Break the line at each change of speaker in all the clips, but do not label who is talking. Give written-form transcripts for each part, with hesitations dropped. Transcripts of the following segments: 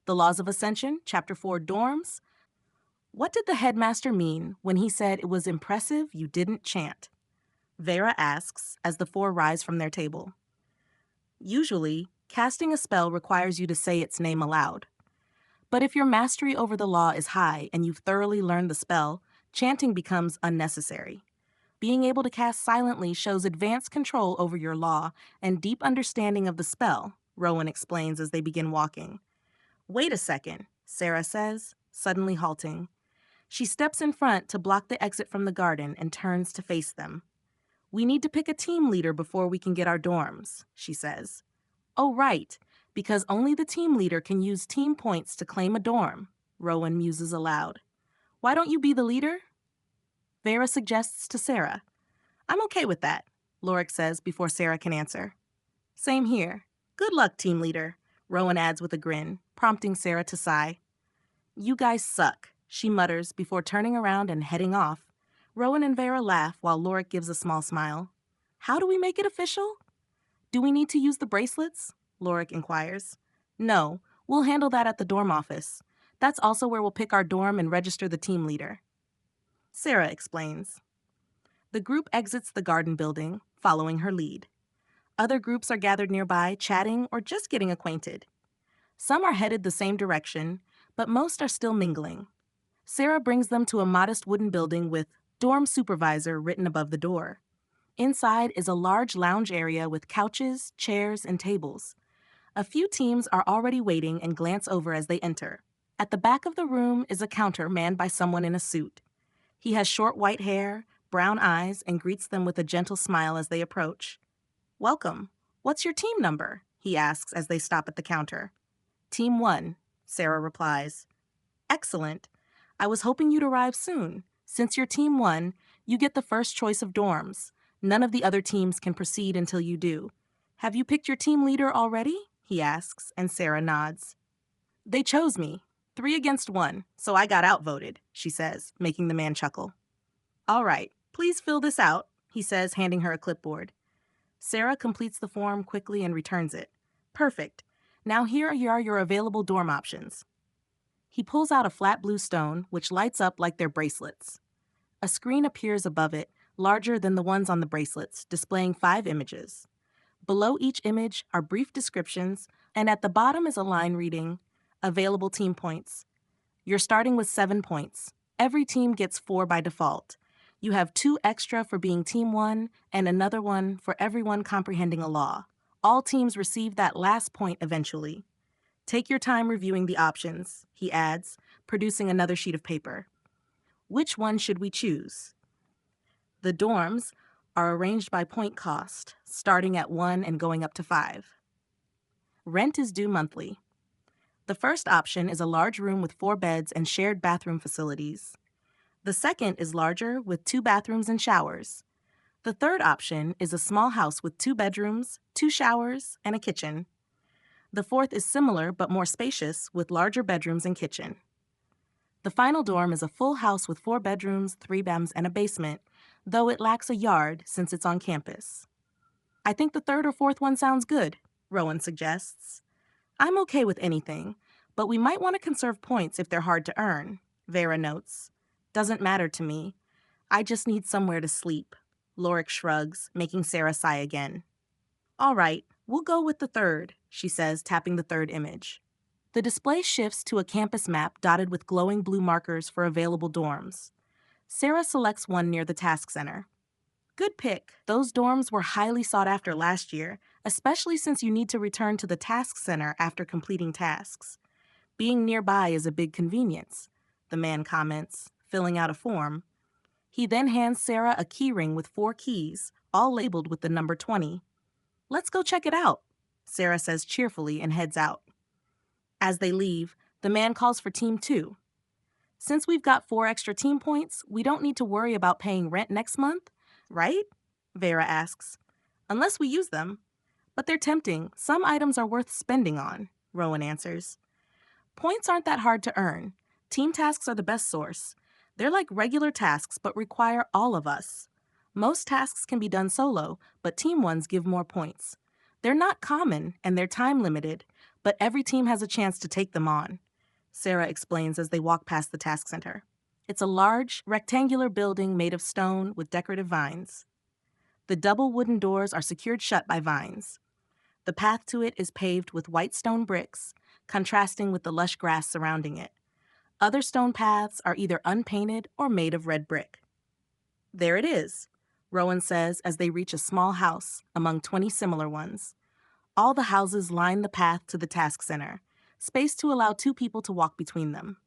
The Laws of Ascension, Chapter 4, Dorms. What did the headmaster mean when he said it was impressive you didn't chant? Vera asks as the four rise from their table. Usually, casting a spell requires you to say its name aloud. But if your mastery over the law is high and you've thoroughly learned the spell, chanting becomes unnecessary. Being able to cast silently shows advanced control over your law and deep understanding of the spell, Rowan explains as they begin walking. Wait a second, Sarah says, suddenly halting. She steps in front to block the exit from the garden and turns to face them. We need to pick a team leader before we can get our dorms, she says. Oh, right, because only the team leader can use team points to claim a dorm, Rowan muses aloud. Why don't you be the leader? Vera suggests to Sarah. I'm okay with that, Lorik says before Sarah can answer. Same here. Good luck, team leader, Rowan adds with a grin, prompting Sarah to sigh. You guys suck, she mutters before turning around and heading off. Rowan and Vera laugh while Lorik gives a small smile. How do we make it official? Do we need to use the bracelets? Lorik inquires. No, we'll handle that at the dorm office. That's also where we'll pick our dorm and register the team leader. Sarah explains. The group exits the garden building, following her lead. Other groups are gathered nearby, chatting or just getting acquainted. Some are headed the same direction, but most are still mingling. Sarah brings them to a modest wooden building with Dorm Supervisor written above the door. Inside is a large lounge area with couches, chairs, and tables. A few teams are already waiting and glance over as they enter. At the back of the room is a counter manned by someone in a suit. He has short white hair, brown eyes, and greets them with a gentle smile as they approach. Welcome. What's your team number? He asks as they stop at the counter. Team 1, Sarah replies. Excellent. I was hoping you'd arrive soon. Since you're Team 1, you get the first choice of dorms. None of the other teams can proceed until you do. Have you picked your team leader already? He asks, and Sarah nods. They chose me. 3 against 1, so I got outvoted, she says, making the man chuckle. All right, please fill this out, he says, handing her a clipboard. Sarah completes the form quickly and returns it. Perfect. Now here are your available dorm options. He pulls out a flat blue stone, which lights up like their bracelets. A screen appears above it, larger than the ones on the bracelets, displaying 5 images. Below each image are brief descriptions, and at the bottom is a line reading, Available team points. You're starting with 7 points. Every team gets 4 by default. You have 2 extra for being Team 1 and another one for everyone comprehending a law. All teams receive that last point eventually. Take your time reviewing the options, he adds, producing another sheet of paper. Which one should we choose? The dorms are arranged by point cost, starting at 1 and going up to 5. Rent is due monthly. The first option is a large room with 4 beds and shared bathroom facilities. The second is larger with 2 bathrooms and showers. The third option is a small house with 2 bedrooms, 2 showers, and a kitchen. The fourth is similar but more spacious with larger bedrooms and kitchen. The final dorm is a full house with 4 bedrooms, 3 bedrooms, and a basement, though it lacks a yard since it's on campus. I think the third or fourth one sounds good, Rowan suggests. I'm okay with anything, but we might want to conserve points if they're hard to earn, Vera notes. Doesn't matter to me. I just need somewhere to sleep. Lorik shrugs, making Sarah sigh again. All right, we'll go with the third, she says, tapping the third image. The display shifts to a campus map dotted with glowing blue markers for available dorms. Sarah selects one near the task center. Good pick. Those dorms were highly sought after last year, especially since you need to return to the task center after completing tasks. Being nearby is a big convenience, the man comments, filling out a form. He then hands Sarah a keyring with 4 keys, all labeled with the number 20. Let's go check it out, Sarah says cheerfully and heads out. As they leave, the man calls for Team 2. Since we've got 4 extra team points, we don't need to worry about paying rent next month, right? Vera asks. Unless we use them. But they're tempting. Some items are worth spending on, Rowan answers. Points aren't that hard to earn. Team tasks are the best source. They're like regular tasks but require all of us. Most tasks can be done solo, but team ones give more points. They're not common and they're time limited, but every team has a chance to take them on, Sarah explains as they walk past the task center. It's a large, rectangular building made of stone with decorative vines. The double wooden doors are secured shut by vines. The path to it is paved with white stone bricks, contrasting with the lush grass surrounding it. Other stone paths are either unpainted or made of red brick. There it is, Rowan says as they reach a small house among 20 similar ones. All the houses line the path to the task center, spaced to allow 2 people to walk between them.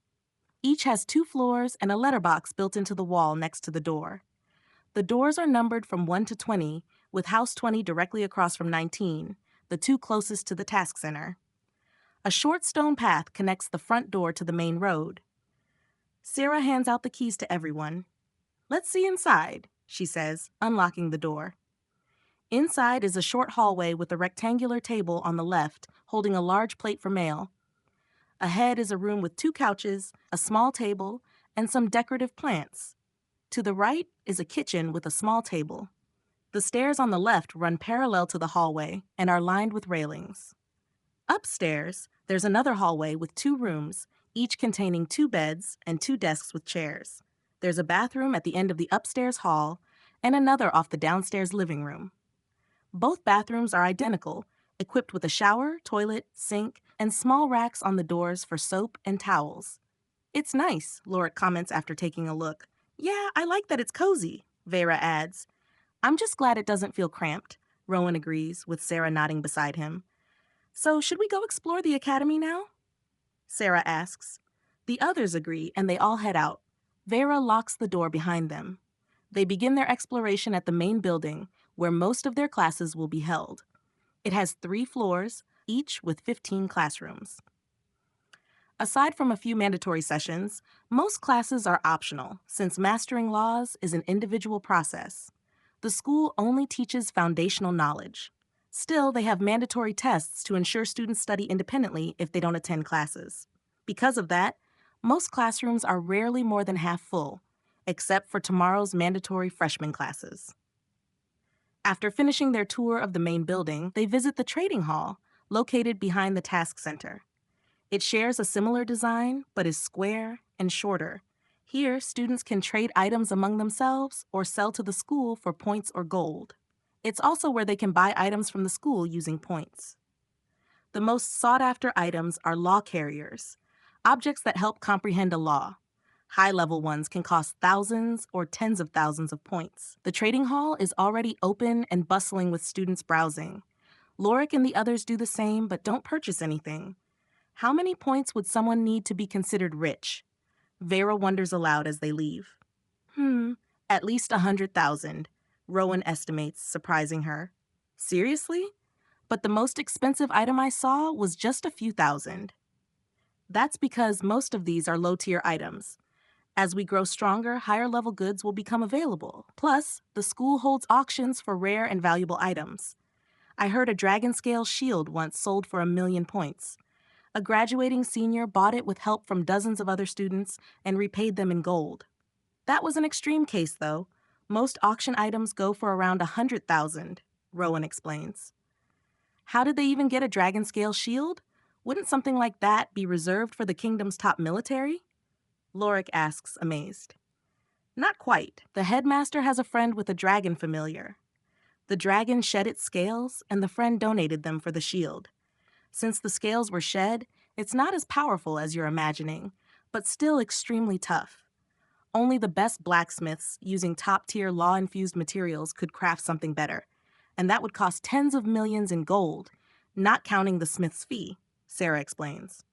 Each has 2 floors and a letterbox built into the wall next to the door. The doors are numbered from 1 to 20, with house 20 directly across from 19, the 2 closest to the task center. A short stone path connects the front door to the main road. Sarah hands out the keys to everyone. "Let's see inside," she says, unlocking the door. Inside is a short hallway with a rectangular table on the left holding a large plate for mail. Ahead is a room with 2 couches, a small table, and some decorative plants. To the right is a kitchen with a small table. The stairs on the left run parallel to the hallway and are lined with railings. Upstairs, there's another hallway with 2 rooms, each containing 2 beds and 2 desks with chairs. There's a bathroom at the end of the upstairs hall and another off the downstairs living room. Both bathrooms are identical, equipped with a shower, toilet, sink, and small racks on the doors for soap and towels. "It's nice," Lorick comments after taking a look. "Yeah, I like that it's cozy," Vera adds. "I'm just glad it doesn't feel cramped," Rowan agrees, with Sarah nodding beside him. "So should we go explore the academy now?" Sarah asks. The others agree, and they all head out. Vera locks the door behind them. They begin their exploration at the main building, where most of their classes will be held. It has 3 floors, each with 15 classrooms. Aside from a few mandatory sessions, most classes are optional, since mastering laws is an individual process. The school only teaches foundational knowledge. Still, they have mandatory tests to ensure students study independently if they don't attend classes. Because of that, most classrooms are rarely more than half full, except for tomorrow's mandatory freshman classes. After finishing their tour of the main building, they visit the trading hall, located behind the task center. It shares a similar design, but is square and shorter. Here, students can trade items among themselves or sell to the school for points or gold. It's also where they can buy items from the school using points. The most sought-after items are law carriers, objects that help comprehend a law. High-level ones can cost thousands or tens of thousands of points. The trading hall is already open and bustling with students browsing. Lorick and the others do the same, but don't purchase anything. How many points would someone need to be considered rich? Vera wonders aloud as they leave. At least 100,000, Rowan estimates, surprising her. Seriously? But the most expensive item I saw was just a few thousand. That's because most of these are low-tier items. As we grow stronger, higher-level goods will become available. Plus, the school holds auctions for rare and valuable items. I heard a dragon scale shield once sold for 1,000,000 points. A graduating senior bought it with help from dozens of other students and repaid them in gold. That was an extreme case, though. Most auction items go for around 100,000, Rowan explains. How did they even get a dragon scale shield? Wouldn't something like that be reserved for the kingdom's top military? Lorick asks, amazed. Not quite. The headmaster has a friend with a dragon familiar. The dragon shed its scales, and the friend donated them for the shield. Since the scales were shed, it's not as powerful as you're imagining, but still extremely tough. Only the best blacksmiths using top-tier law-infused materials could craft something better, and that would cost tens of millions in gold, not counting the smith's fee, Sarah explains.